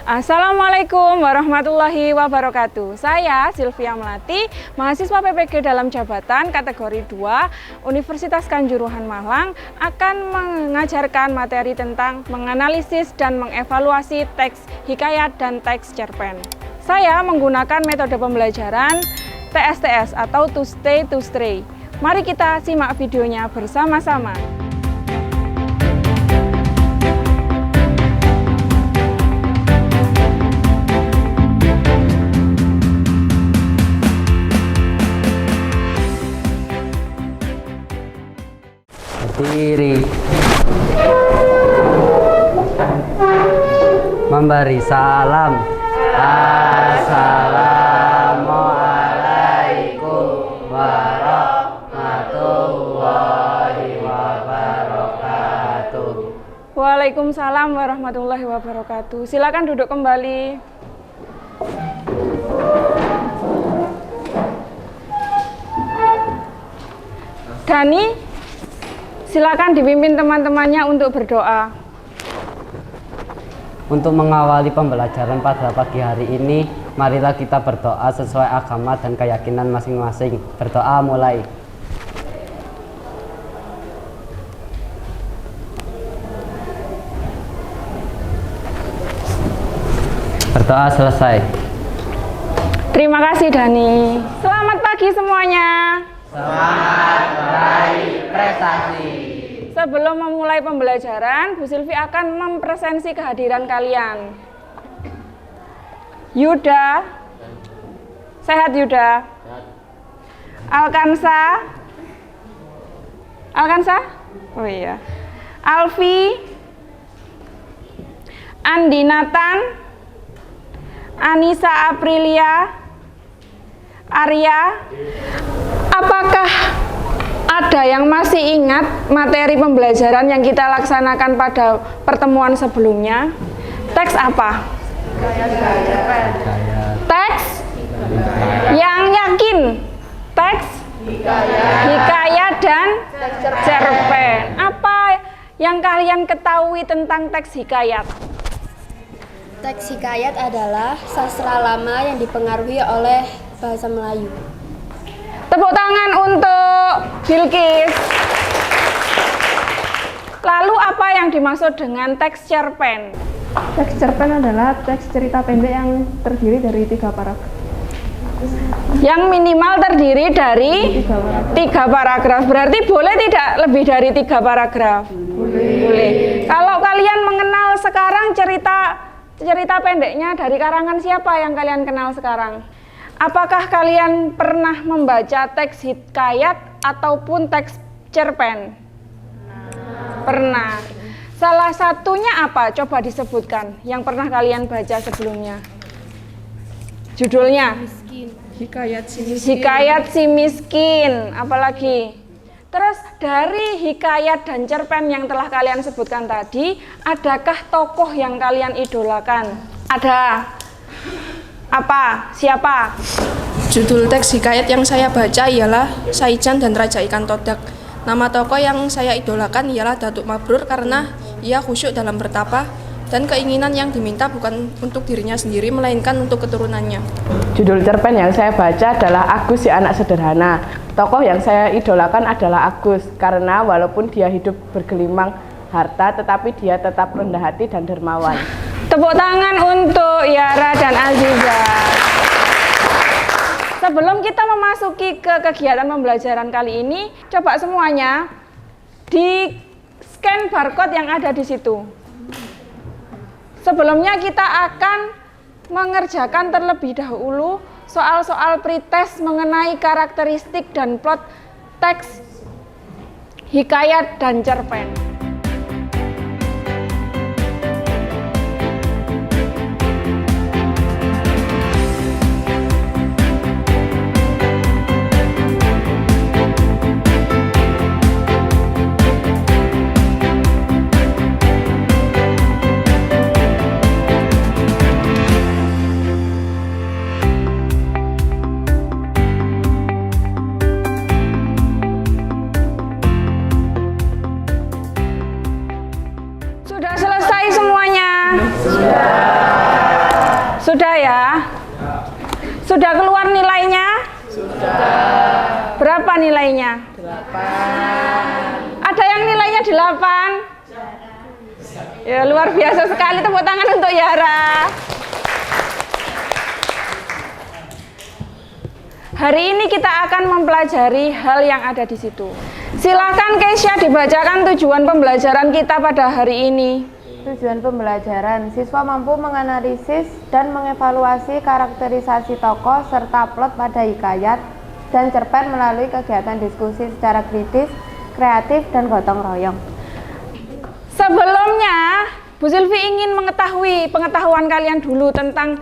Assalamualaikum warahmatullahi wabarakatuh. Saya Sylvia Melati, mahasiswa PPG dalam jabatan kategori 2 Universitas Kanjuruhan Malang, akan mengajarkan materi tentang menganalisis dan mengevaluasi teks hikayat dan teks cerpen. Saya menggunakan metode pembelajaran TSTS atau To Stay to Stray. Mari kita simak videonya bersama-sama. Berdiri, memberi salam. Assalamualaikum warahmatullahi wabarakatuh. Waalaikumsalam warahmatullahi wabarakatuh. Silakan duduk kembali. Dani, silakan dipimpin teman-temannya untuk berdoa. Untuk mengawali pembelajaran pada pagi hari ini, marilah kita berdoa sesuai agama dan keyakinan masing-masing. Berdoa mulai. Berdoa selesai. Terima kasih Dani. Selamat pagi semuanya. Semangat meraih prestasi. Sebelum memulai pembelajaran, Bu Sylvi akan mempresensi kehadiran kalian. Yuda, sehat Yuda? Alkansa? Oh iya. Alfi, Andi Nathan, Anissa Aprilia, Arya. Apakah ada yang masih ingat materi pembelajaran yang kita laksanakan pada pertemuan sebelumnya? Teks apa? Teks yang yakin. Teks hikayat dan cerpen. Apa yang kalian ketahui tentang teks hikayat? Teks hikayat adalah sastra lama yang dipengaruhi oleh bahasa Melayu. Tepuk tangan untuk Bilkis. Lalu apa yang dimaksud dengan teks cerpen? Teks cerpen adalah teks cerita pendek yang terdiri dari 3 paragraf. Yang minimal terdiri dari 3 paragraf. Berarti boleh tidak lebih dari 3 paragraf? Boleh. Kalau kalian mengenal sekarang cerita pendeknya dari karangan siapa yang kalian kenal sekarang? Apakah kalian pernah membaca teks hikayat ataupun teks cerpen? Pernah. Salah satunya apa? Coba disebutkan yang pernah kalian baca sebelumnya. Judulnya? Hikayat si miskin. Hikayat si miskin. Apalagi? Terus dari hikayat dan cerpen yang telah kalian sebutkan tadi, adakah tokoh yang kalian idolakan? Ada. Apa? Siapa? Judul teks hikayat yang saya baca ialah Saijan dan Raja Ikan Todak. Nama tokoh yang saya idolakan ialah Datuk Mabrur karena ia khusyuk dalam bertapa dan keinginan yang diminta bukan untuk dirinya sendiri melainkan untuk keturunannya. Judul cerpen yang saya baca adalah Agus si anak sederhana. Tokoh yang saya idolakan adalah Agus karena walaupun dia hidup bergelimang harta tetapi dia tetap rendah hati dan dermawan. Tepuk tangan untuk Yara dan Aziza. Sebelum kita memasuki ke kegiatan pembelajaran kali ini, coba semuanya di scan barcode yang ada di situ. Sebelumnya kita akan mengerjakan terlebih dahulu soal-soal pretest mengenai karakteristik dan plot teks hikayat dan cerpen. Sudah ya? Sudah keluar nilainya? Sudah. Berapa nilainya? 8. Ada yang nilainya 8? Ya, luar biasa sekali. Tepuk tangan untuk Yara. Hari ini kita akan mempelajari hal yang ada di situ. Silakan Keisha dibacakan tujuan pembelajaran kita pada hari ini. Tujuan pembelajaran, siswa mampu menganalisis dan mengevaluasi karakterisasi tokoh serta plot pada hikayat dan cerpen melalui kegiatan diskusi secara kritis, kreatif, dan gotong royong. Sebelumnya, Bu Silvi ingin mengetahui pengetahuan kalian dulu tentang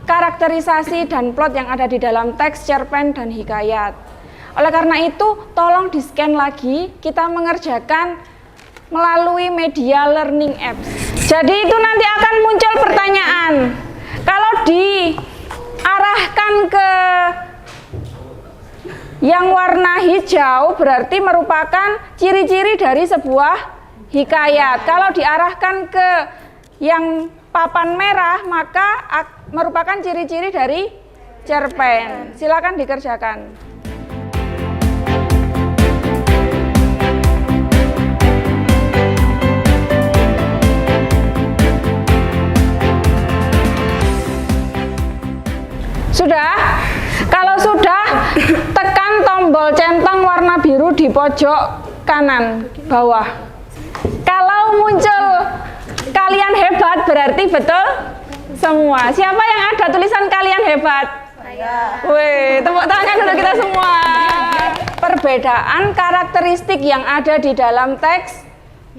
karakterisasi dan plot yang ada di dalam teks, cerpen, dan hikayat. Oleh karena itu, tolong di-scan lagi, kita mengerjakan melalui media learning apps. Jadi itu nanti akan muncul pertanyaan. Kalau diarahkan ke yang warna hijau berarti merupakan ciri-ciri dari sebuah hikayat. Kalau diarahkan ke yang papan merah maka merupakan ciri-ciri dari cerpen. Silakan dikerjakan. Sudah? Kalau sudah, tekan tombol centang warna biru di pojok kanan bawah. Kalau muncul kalian hebat berarti betul semua. Siapa yang ada tulisan kalian hebat? Saya. Wih, tepuk tangan untuk kita semua. Perbedaan karakteristik yang ada di dalam teks,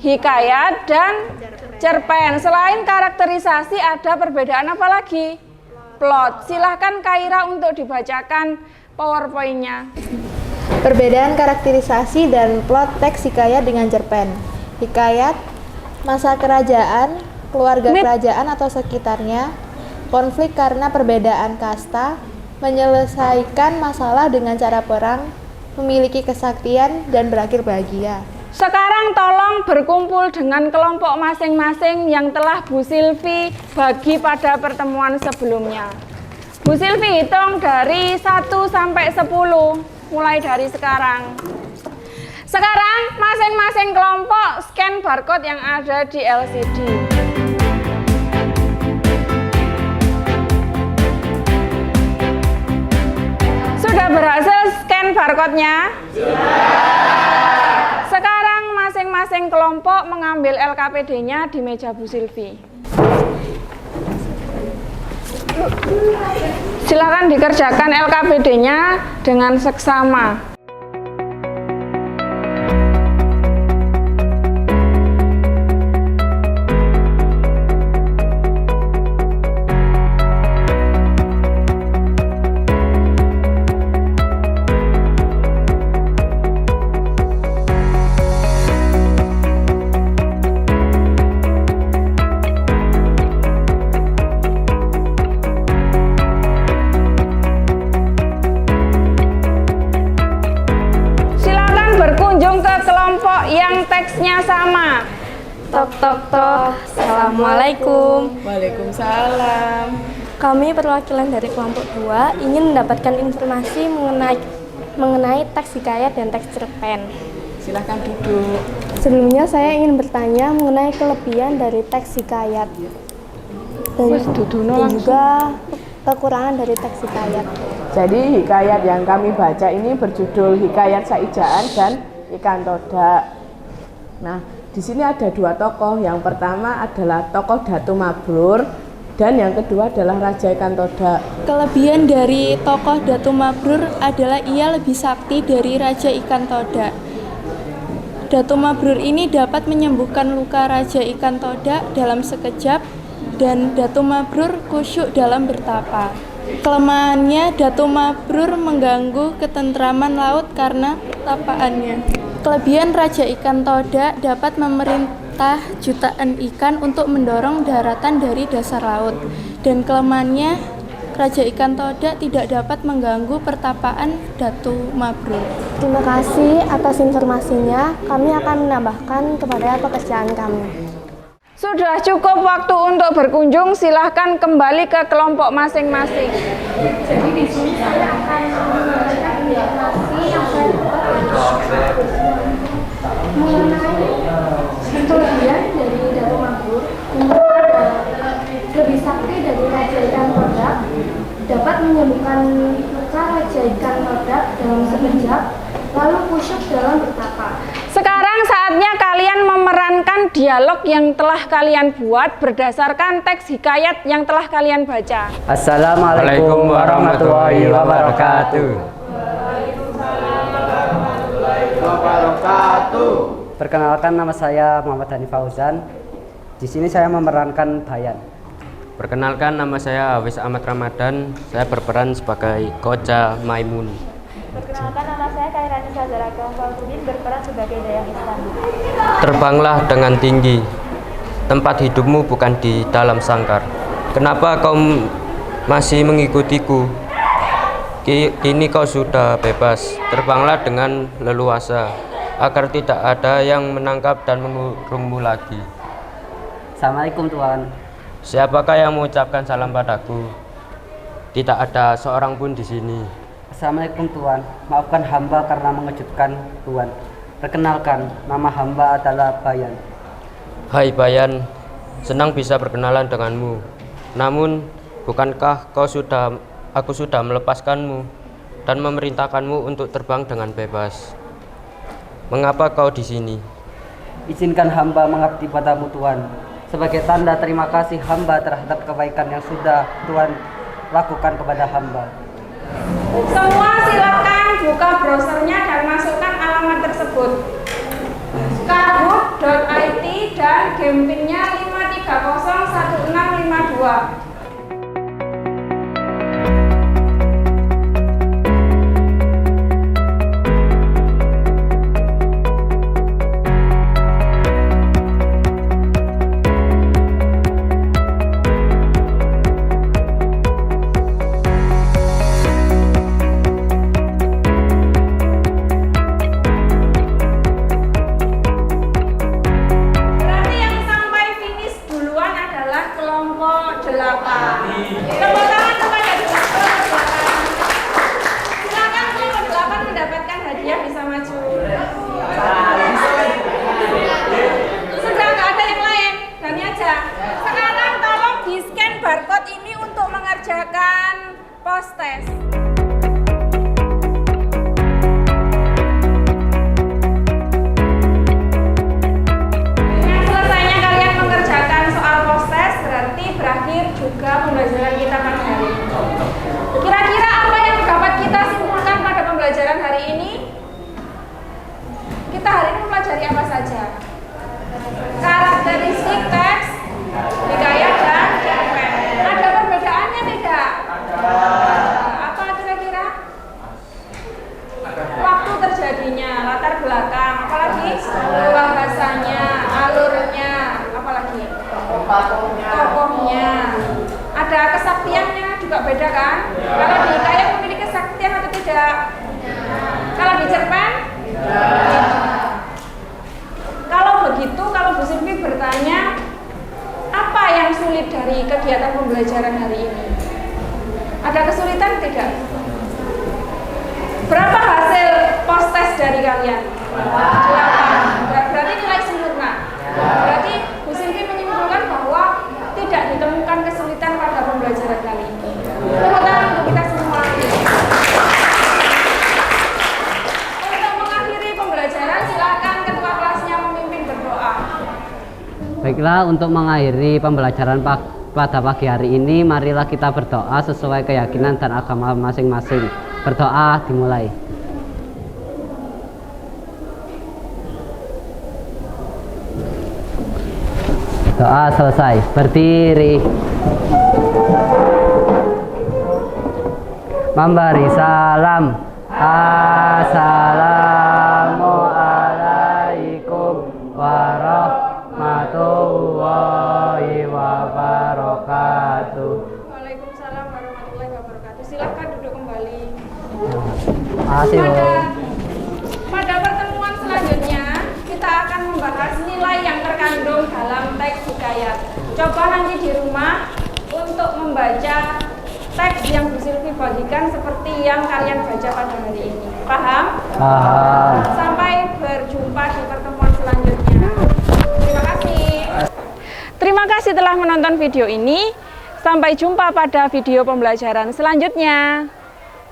hikayat, dan cerpen. Selain karakterisasi ada perbedaan apa lagi? Plot. Silahkan Kaira untuk dibacakan PowerPoint-nya. Perbedaan karakterisasi dan plot teks hikayat dengan cerpen. Hikayat, masa kerajaan, keluarga kerajaan atau sekitarnya, konflik karena perbedaan kasta, menyelesaikan masalah dengan cara perang, memiliki kesaktian, dan berakhir bahagia. Sekarang tolong berkumpul dengan kelompok masing-masing yang telah Bu Silvi bagi pada pertemuan sebelumnya. Bu Silvi hitung dari 1 sampai 10, mulai dari sekarang. Sekarang masing-masing kelompok scan barcode yang ada di LCD. Sudah berhasil scan barcode-nya? Sekarang masing-masing kelompok mengambil LKPD-nya di meja Bu Silvi. Silakan dikerjakan LKPD-nya dengan seksama. Yang teksnya sama. Tok tok tok. Assalamualaikum. Waalaikumsalam. Kami perwakilan dari kelompok 2 ingin mendapatkan informasi mengenai teks hikayat dan teks cerpen. Silahkan duduk. Sebelumnya saya ingin bertanya mengenai kelebihan dari teks hikayat dan juga kekurangan dari teks hikayat. Jadi hikayat yang kami baca ini berjudul Hikayat Saijaan dan Ikan Todak. Nah, di sini ada 2 tokoh. Yang pertama adalah tokoh Datu Mabrur dan yang kedua adalah Raja Ikan Todak. Kelebihan dari tokoh Datu Mabrur adalah ia lebih sakti dari Raja Ikan Todak. Datu Mabrur ini dapat menyembuhkan luka Raja Ikan Todak dalam sekejap dan Datu Mabrur khusyuk dalam bertapa. Kelemahannya, Datu Mabrur mengganggu ketentraman laut karena tapaannya. Kelebihan Raja Ikan Todak dapat memerintah jutaan ikan untuk mendorong daratan dari dasar laut. Dan kelemahannya, Raja Ikan Todak tidak dapat mengganggu pertapaan Datu Mabrur. Terima kasih atas informasinya. Kami akan menambahkan kepada pekerjaan kami. Sudah cukup waktu untuk berkunjung, silahkan kembali ke kelompok masing-masing. Jadi di sini saya akan membacakan informasi yang saya dapat mengenai kelebihan dari Datu Mabrur. Lebih sakti dari Raja Ikan Todak, dapat menyembuhkan luka Raja Ikan Todak dalam sekejap, lalu kusyuk dalam bertapa. Sekarang saatnya kalian memerankan dialog yang telah kalian buat berdasarkan teks hikayat yang telah kalian baca. Assalamualaikum warahmatullahi wabarakatuh. Perkenalkan, nama saya Muhammad Hani Fauzan. Di sini saya memerankan Bayan. Perkenalkan, nama saya Awis Ahmad Ramadan. Saya berperan sebagai Koja Maimun. Perkenalkan, nama saya Kairani Sazara Keongkaldudin, berperan sebagai Dayang Islam. Terbanglah dengan tinggi. Tempat hidupmu bukan di dalam sangkar. Kenapa kau masih mengikutiku? Kini kau sudah bebas. Terbanglah dengan leluasa, agar tidak ada yang menangkap dan mengurungmu lagi. Assalamualaikum Tuan. Siapakah yang mengucapkan salam padaku? Tidak ada seorang pun di sini. Assalamualaikum Tuan. Maafkan hamba karena mengejutkan Tuan. Perkenalkan, nama hamba adalah Bayan. Hai Bayan, senang bisa berkenalan denganmu. Namun, bukankah aku sudah melepaskanmu dan memerintahkanmu untuk terbang dengan bebas? Mengapa kau di sini? Izinkan hamba mengabdi padamu Tuan. Sebagai tanda terima kasih hamba terhadap kebaikan yang sudah Tuan lakukan kepada hamba. Semua silakan buka browsernya dan masukkan alamat tersebut. Kahoot.it dan gamepinnya 5301652. Barcode ini untuk mengerjakan post test. Dengan selesainya kalian mengerjakan soal post test, berarti berakhir juga pembelajaran kita pada hari ini. Kira-kira apa yang dapat kita simpulkan pada pembelajaran hari ini? Kita hari ini mempelajari apa saja? Karakteristik teks, hikayat, dan cerpen. Ada perbedaannya tidak? Apa kira-kira? Waktu terjadinya, latar belakang, apalagi bahasanya, alurnya, apalagi tokohnya. Ada kesaktiannya juga beda kan? Kalau di hikayat memiliki kesaktian atau tidak? Kalau di cerpen? Kalau begitu, kalau Bu Silvi bertanya, apa yang sulit dari kegiatan pembelajaran hari ini? Ada kesulitan tidak? Berapa hasil post test dari kalian? 8. Berarti nilai sempurna. Berarti Bu Silvi menyimpulkan bahwa tidak ditemukan kesulitan pada pembelajaran kali ini. Tepuk tangan untuk kita semua. Untuk mengakhiri pembelajaran, silakan ketua kelasnya memimpin berdoa. Baiklah, untuk mengakhiri pembelajaran pada pagi hari ini, marilah kita berdoa sesuai keyakinan dan agama masing-masing. Berdoa dimulai. Doa selesai. Berdiri. Memberi salam. Assalamualaikum warahmatullahi wabarakatuh. Waalaikumsalam warahmatullahi wabarakatuh. Silakan duduk kembali. Pada pertemuan selanjutnya kita akan membahas nilai yang terkait terkandung dalam teks hikayat. Coba nanti di rumah untuk membaca teks yang Bu Silvi bagikan seperti yang kalian baca pada hari ini. Paham? Paham. Sampai berjumpa di pertemuan selanjutnya. Terima kasih. Terima kasih telah menonton video ini. Sampai jumpa pada video pembelajaran selanjutnya.